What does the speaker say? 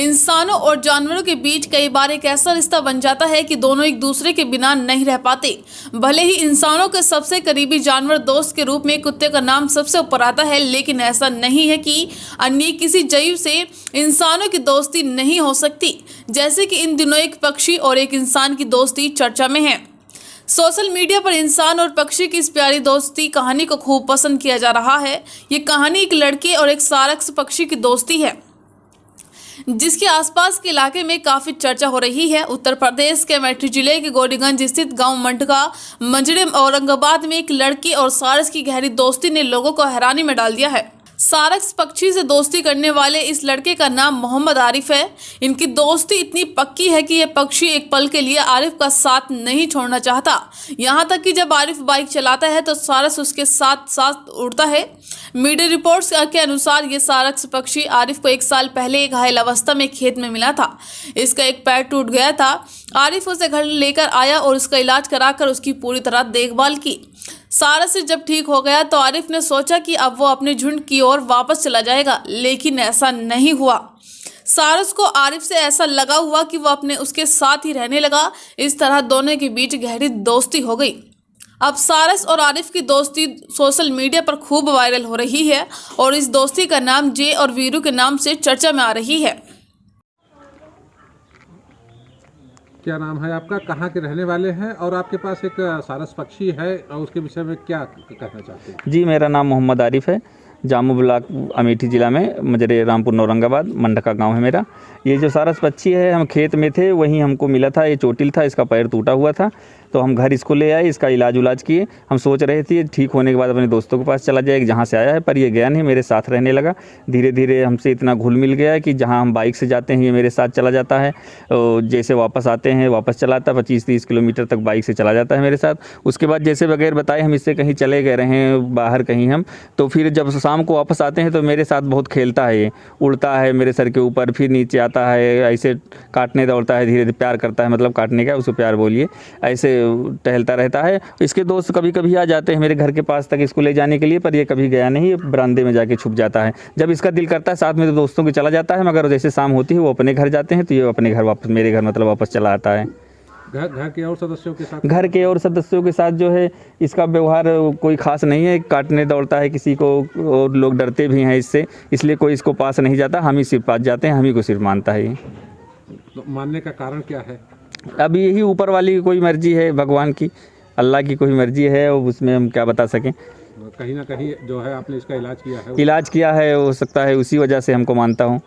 इंसानों और जानवरों के बीच कई बार एक ऐसा रिश्ता बन जाता है कि दोनों एक दूसरे के बिना नहीं रह पाते। भले ही इंसानों के सबसे करीबी जानवर दोस्त के रूप में कुत्ते का नाम सबसे ऊपर आता है, लेकिन ऐसा नहीं है कि अन्य किसी जीव से इंसानों की दोस्ती नहीं हो सकती। जैसे कि इन दिनों एक पक्षी और एक इंसान की दोस्ती चर्चा में है। सोशल मीडिया पर इंसान और पक्षी की इस प्यारी दोस्ती कहानी को खूब पसंद किया जा रहा है। ये कहानी एक लड़के और एक सारस पक्षी की दोस्ती है, जिसके आसपास के इलाके में काफी चर्चा हो रही है। उत्तर प्रदेश के अमेठी जिले के गोडीगंज स्थित गांव मंडका मंजड़े औरंगाबाद में एक लड़की और सारस की गहरी दोस्ती ने लोगों को हैरानी में डाल दिया है। सारस पक्षी से दोस्ती करने वाले इस लड़के का नाम मोहम्मद आरिफ है। इनकी दोस्ती इतनी पक्की है कि यह पक्षी एक पल के लिए आरिफ का साथ नहीं छोड़ना चाहता। यहाँ तक कि जब आरिफ बाइक चलाता है तो सारस उसके साथ साथ उड़ता है। मीडिया रिपोर्ट्स के अनुसार ये सारस पक्षी आरिफ को 1 साल पहले घायल अवस्था में खेत में मिला था। इसका एक पैर टूट गया था। आरिफ उसे घर लेकर आया और उसका इलाज कराकर उसकी पूरी तरह देखभाल की। सारस से जब ठीक हो गया तो आरिफ ने सोचा कि अब वो अपने झुंड की ओर वापस चला जाएगा, लेकिन ऐसा नहीं हुआ। सारस को आरिफ से ऐसा लगा हुआ कि वो अपने उसके साथ ही रहने लगा। इस तरह दोनों के बीच गहरी दोस्ती हो गई। अब सारस और आरिफ की दोस्ती सोशल मीडिया पर खूब वायरल हो रही है और इस दोस्ती का नाम जे और वीरू के नाम से चर्चा में आ रही है। क्या नाम है आपका, कहाँ के रहने वाले हैं और आपके पास एक सारस पक्षी है और उसके विषय में क्या कहना चाहते हैं? जी, मेरा नाम मोहम्मद आरिफ है। जामू ब्लॉक अमेठी ज़िला में मजरे रामपुर औरंगाबाद मंडका गांव है मेरा। ये जो सारस पक्षी है, हम खेत में थे, वहीं हमको मिला था। ये चोटिल था, इसका पैर टूटा हुआ था, तो हम घर इसको ले आए, इसका इलाज किए। हम सोच रहे थे ठीक होने के बाद अपने दोस्तों के पास चला जाए जहाँ से आया है, पर ये गया नहीं, मेरे साथ रहने लगा। धीरे धीरे हमसे इतना घुल मिल गया है कि जहाँ हम बाइक से जाते हैं ये मेरे साथ चला जाता है। जैसे वापस आते हैं वापस चलाता है, 25-30 किलोमीटर तक बाइक से चला जाता है मेरे साथ। उसके बाद जैसे बगैर बताए हम इससे कहीं चले गए रहें बाहर कहीं हम, तो फिर जब शाम को वापस आते हैं तो मेरे साथ बहुत खेलता है। ये उड़ता है मेरे सर के ऊपर, फिर नीचे आता है, ऐसे काटने दौड़ता है, धीरे धीरे प्यार करता है, मतलब काटने का उसे प्यार बोलिए, ऐसे टहलता रहता है। इसके दोस्त कभी कभी आ जाते हैं मेरे घर के पास तक इसको ले जाने के लिए, पर ये कभी गया नहीं, बरामदे में जाके छुप जाता है। जब इसका दिल करता है साथ में तो दोस्तों के चला जाता है, मगर जैसे शाम होती है वो अपने घर जाते हैं तो ये अपने घर वापस, मेरे घर मतलब वापस चला आता है। घर के और सदस्यों के साथ? घर के और सदस्यों के साथ जो है इसका व्यवहार कोई खास नहीं है। काटने दौड़ता है किसी को और लोग डरते भी हैं इससे, इसलिए कोई इसको पास नहीं जाता। हम ही सिर्फ पास जाते हैं, हम ही को सिर्फ मानता है। तो मानने का कारण क्या है? अब यही ऊपर वाली की कोई मर्जी है, भगवान की, अल्लाह की कोई मर्जी है, और उसमें हम क्या बता सकें। कहीं ना कहीं जो है आपने इसका इलाज किया है? इलाज किया है, हो सकता है उसी वजह से हमको मानता हूँ।